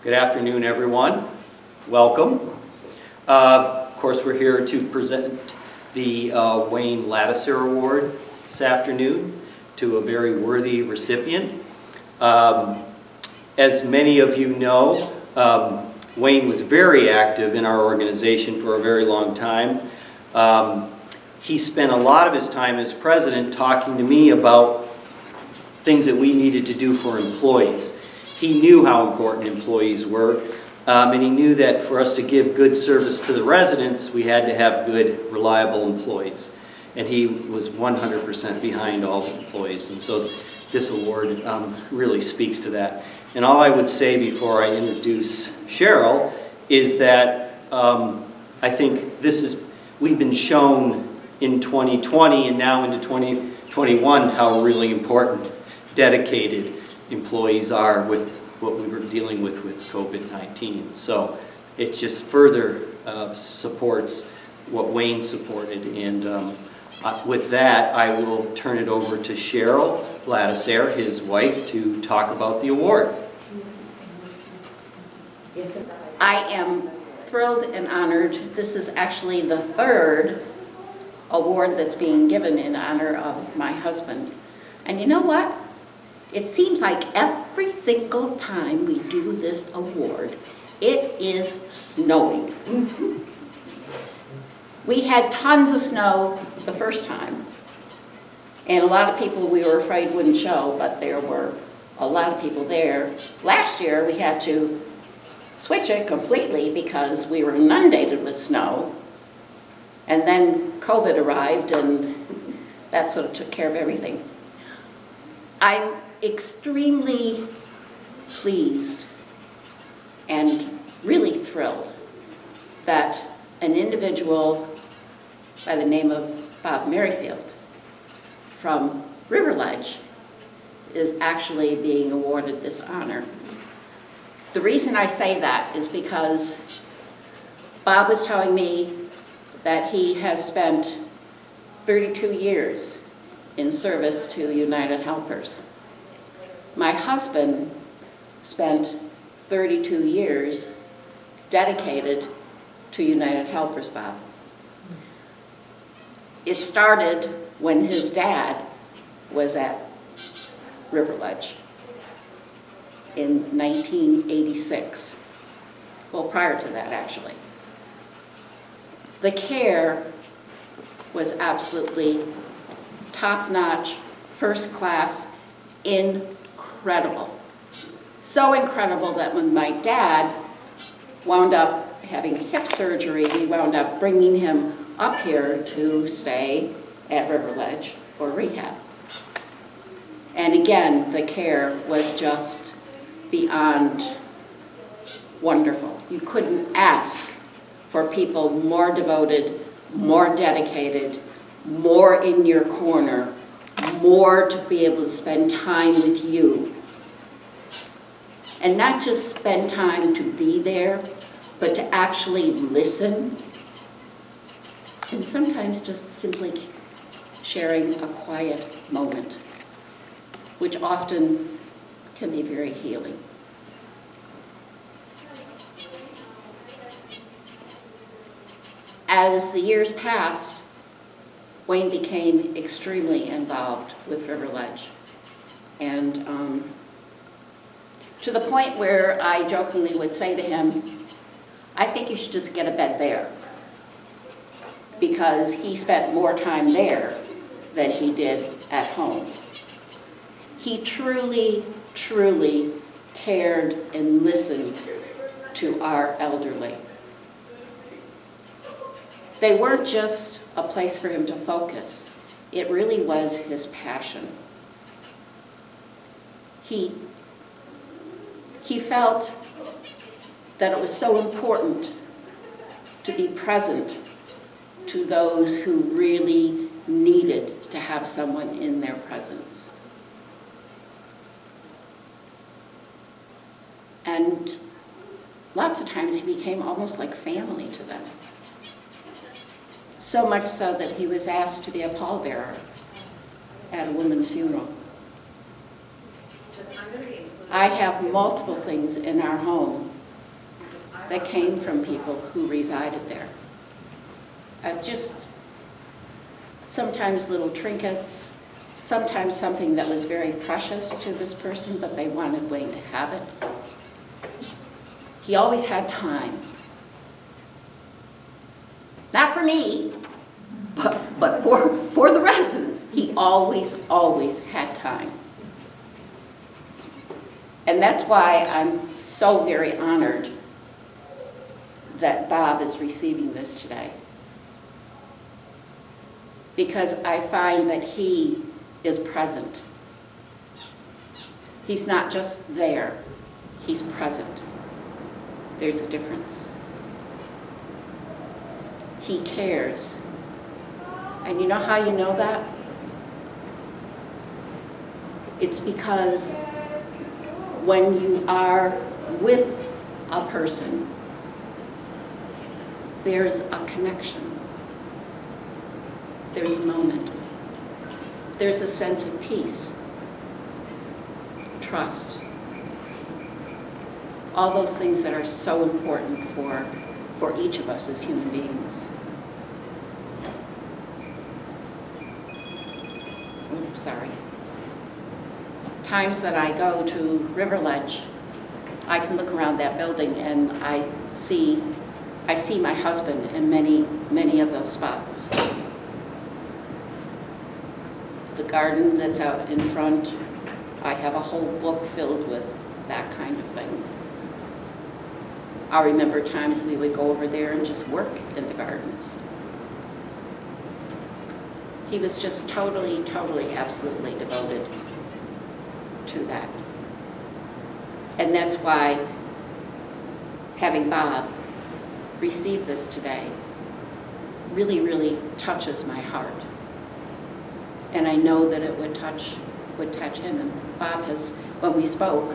Good afternoon, everyone. Welcome. Of course, we're here to present the Wayne Ladouceur Award this afternoon to a very worthy recipient. As many of you know, Wayne was very active in our organization for a very long time. He spent a lot of his time as president talking to me about things that we needed to do for employees. He knew how important employees were, and he knew that for us to give good service to the residents, we had to have good, reliable employees. And he was 100% behind all the employees, and so this award really speaks to that. And all I would say before I introduce Cheryl is that I think we've been shown in 2020 and now into 2021 how really important, dedicated employees are with what we were dealing with COVID-19. So it just further supports what Wayne supported. And with that, I will turn it over to Cheryl Ladouceur, his wife, to talk about the award. I am thrilled and honored. This is actually the third award that's being given in honor of my husband. And you know what? It seems like every single time we do this award, it is snowing. We had tons of snow the first time, and a lot of people we were afraid wouldn't show, but there were a lot of people there. Last year we had to switch it completely because we were inundated with snow, and then COVID arrived and that sort of took care of everything. I'm extremely pleased and really thrilled that an individual by the name of Bob Merrifield from Riverledge is actually being awarded this honor. The reason I say that is because Bob was telling me that he has spent 32 years in service to United Helpers. My husband spent 32 years dedicated to United Helpers, Bob. It started when his dad was at Riverledge in 1986. Well, prior to that, actually. The care was absolutely top-notch, first class, incredible. So incredible that when my dad wound up having hip surgery, we wound up bringing him up here to stay at Riverledge for rehab. And again, the care was just beyond wonderful. You couldn't ask for people more devoted, more dedicated, more in your corner, more to be able to spend time with you. And not just spend time to be there, but to actually listen. And sometimes just simply sharing a quiet moment, which often can be very healing. As the years passed, Wayne became extremely involved with Riverledge. And to the point where I jokingly would say to him, I think you should just get a bed there, because he spent more time there than he did at home. He truly, truly cared and listened to our elderly. They weren't just a place for him to focus. It really was his passion. He felt that it was so important to be present to those who really needed to have someone in their presence. And lots of times he became almost like family to them. So much so that he was asked to be a pallbearer at a woman's funeral. I'm going to be including I have multiple things in our home that came from people who resided there. Just sometimes little trinkets, sometimes something that was very precious to this person, but they wanted Wayne to have it. He always had time. Not for me, but for the residents. He always had time. And that's why I'm so very honored that Bob is receiving this today. Because I find that he is present. He's not just there, he's present. There's a difference. He cares. And you know how you know that? It's because when you are with a person, there's a connection. There's a moment. There's a sense of peace, trust. All those things that are so important for each of us as human beings. Oops, sorry. Times that I go to River Ledge, I can look around that building and I see my husband in many of those spots. The garden that's out in front, I have a whole book filled with that kind of thing. I remember times we would go over there and just work in the gardens. He was just totally, absolutely devoted to that. And that's why having Bob receive this today really touches my heart. And I know that it would touch him. And Bob has, when we spoke,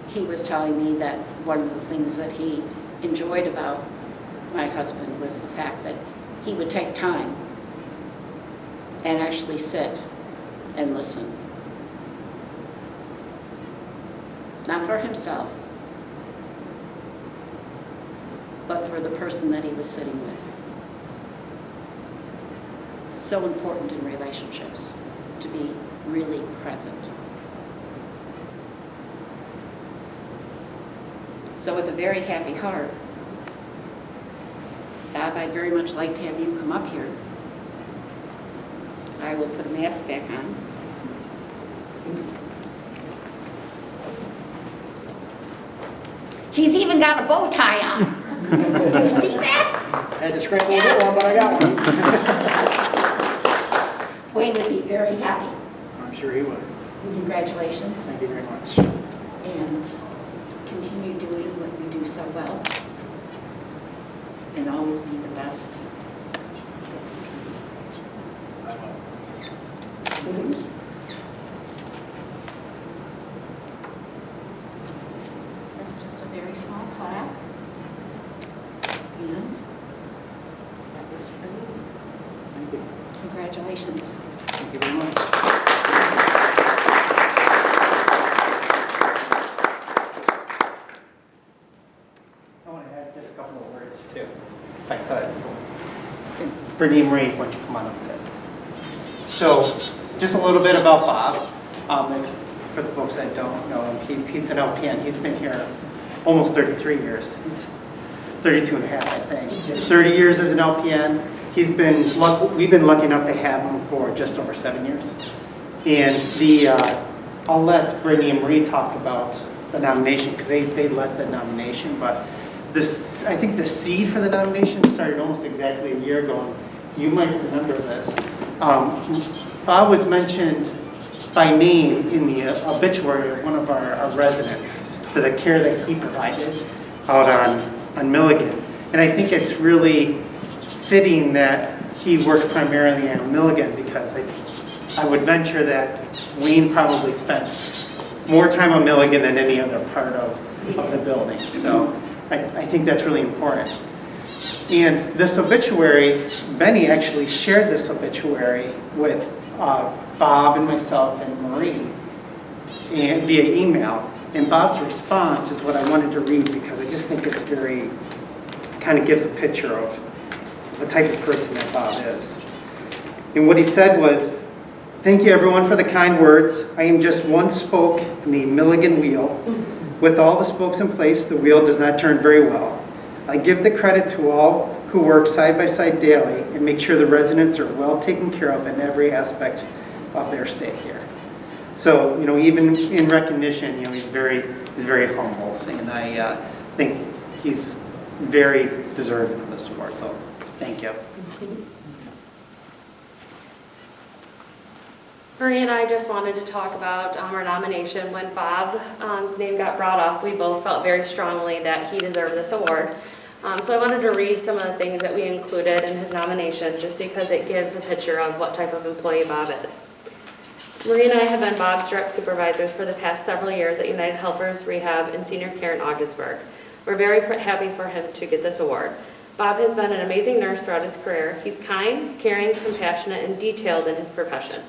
he was telling me that one of the things that he enjoyed about my husband was the fact that he would take time and actually sit and listen. Not for himself, but for the person that he was sitting with. It's so important in relationships to be really present. So with a very happy heart, Bob, I'd very much like to have you come up here. I will put a mask back on. He's even got a bow tie on. Do you see that? I had to scramble to get one, but I got one. Wayne would be very happy. I'm sure he would. Congratulations. Thank you very much. And continue doing what you do so well. And always be the best. That's just a very small plaque. And that is for you. Thank you. Congratulations. Thank you very much. I want to add just a couple of words too, if I could. Brittany and Marie, why don't you come on up there? So, just a little bit about Bob. For the folks that don't know him, he's an LPN. He's been here almost 33 years. It's 32 and a half, I think. 30 years as an LPN. We've been lucky enough to have him for just over 7 years. And I'll let Brittany and Marie talk about the nomination because they led the nomination. But I think the seed for the nomination started almost exactly a year ago. You might remember this. Bob was mentioned by name in the obituary of one of our residents for the care that he provided out on Milligan. And I think it's really fitting that he works primarily on Milligan because I would venture that Wayne probably spent more time on Milligan than any other part of the building. So I think that's really important. And this obituary, Benny actually shared this obituary with Bob and myself and Marie. and via email. And Bob's response is what I wanted to read because I just think it's very, kind of gives a picture of the type of person that Bob is. And what he said was, "Thank you everyone for the kind words. I am just one spoke in the Milligan wheel. With all the spokes in place, the wheel does not turn very well. I give the credit to all who work side by side daily and make sure the residents are well taken care of in every aspect of their stay here." So, you know, even in recognition, you know, he's very humble, and I think he's very deserving of this award. So, thank you. Marie and I just wanted to talk about our nomination. When Bob's name got brought up, we both felt very strongly that he deserved this award. So I wanted to read some of the things that we included in his nomination just because it gives a picture of what type of employee Bob is. Marie and I have been Bob's direct supervisors for the past several years at United Helpers Rehab and Senior Care in Ogdensburg. We're very happy for him to get this award. Bob has been an amazing nurse throughout his career. He's kind, caring, compassionate, and detailed in his profession.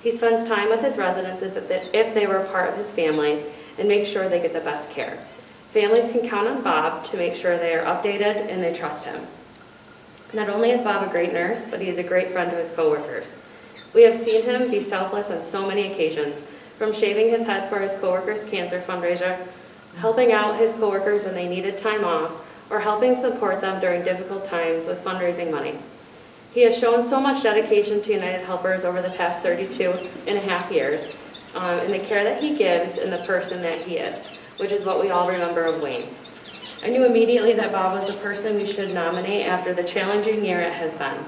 He spends time with his residents if they were part of his family and makes sure they get the best care. Families can count on Bob to make sure they are updated and they trust him. Not only is Bob a great nurse, but he is a great friend to his coworkers. We have seen him be selfless on so many occasions, from shaving his head for his coworkers' cancer fundraiser, helping out his coworkers when they needed time off, or helping support them during difficult times with fundraising money. He has shown so much dedication to United Helpers over the past 32 and a half years in the care that he gives and the person that he is, which is what we all remember of Wayne. I knew immediately that Bob was the person we should nominate after the challenging year it has been.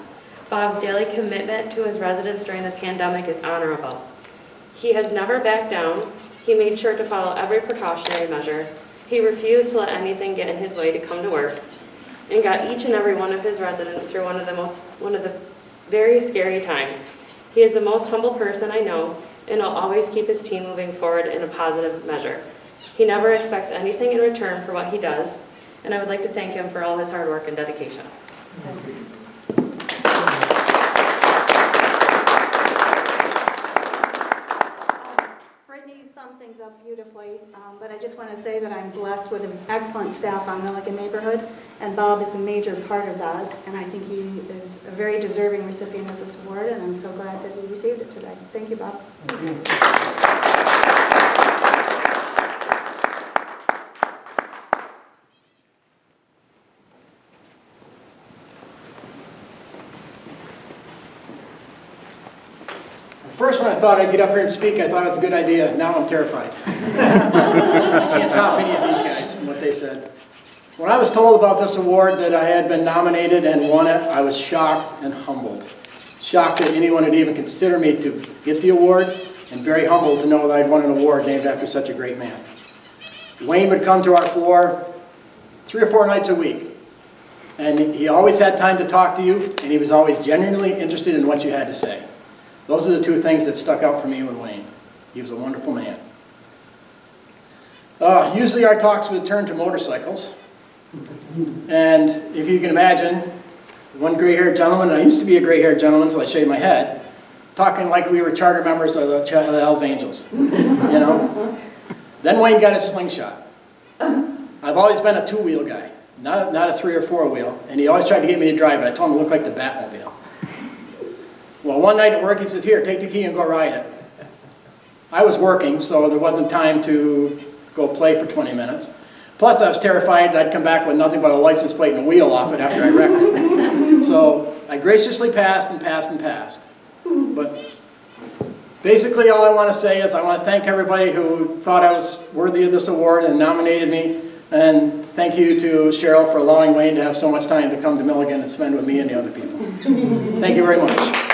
Bob's daily commitment to his residents during the pandemic is honorable. He has never backed down. He made sure to follow every precautionary measure. He refused to let anything get in his way to come to work, and got each and every one of his residents through one of the very scary times. He is the most humble person I know, and will always keep his team moving forward in a positive measure. He never expects anything in return for what he does, and I would like to thank him for all his hard work and dedication. Brittany summed things up beautifully, but I just want to say that I'm blessed with an excellent staff on Milligan neighborhood, and Bob is a major part of that, and I think he is a very deserving recipient of this award, and I'm so glad that he received it today. Thank you, Bob. Thank you. First, when I thought I'd get up here and speak, I thought it was a good idea. Now I'm terrified. I can't top any of these guys and what they said. When I was told about this award, that I had been nominated and won it, I was shocked and humbled. Shocked that anyone would even consider me to get the award, and very humbled to know that I'd won an award named after such a great man. Wayne would come to our floor 3 or 4 nights a week, and he always had time to talk to you, and he was always genuinely interested in what you had to say. Those are the 2 things that stuck out for me with Wayne. He was a wonderful man. Usually our talks would turn to motorcycles. And if you can imagine, one gray-haired gentleman, and I used to be a gray-haired gentleman until I shaved my head, talking like we were charter members of the Hells Angels, you know? Then Wayne got his slingshot. I've always been a 2-wheel guy, not a 3 or 4-wheel, and he always tried to get me to drive it. I told him it looked like the Batmobile. Well, one night at work, he says, "Here, take the key and go ride it." I was working, so there wasn't time to go play for 20 minutes. Plus, I was terrified that I'd come back with nothing but a license plate and a wheel off it after I wrecked it. So I graciously passed and passed and passed. But basically, all I want to say is I want to thank everybody who thought I was worthy of this award and nominated me. And thank you to Cheryl for allowing Wayne to have so much time to come to Milligan and spend with me and the other people. Thank you very much.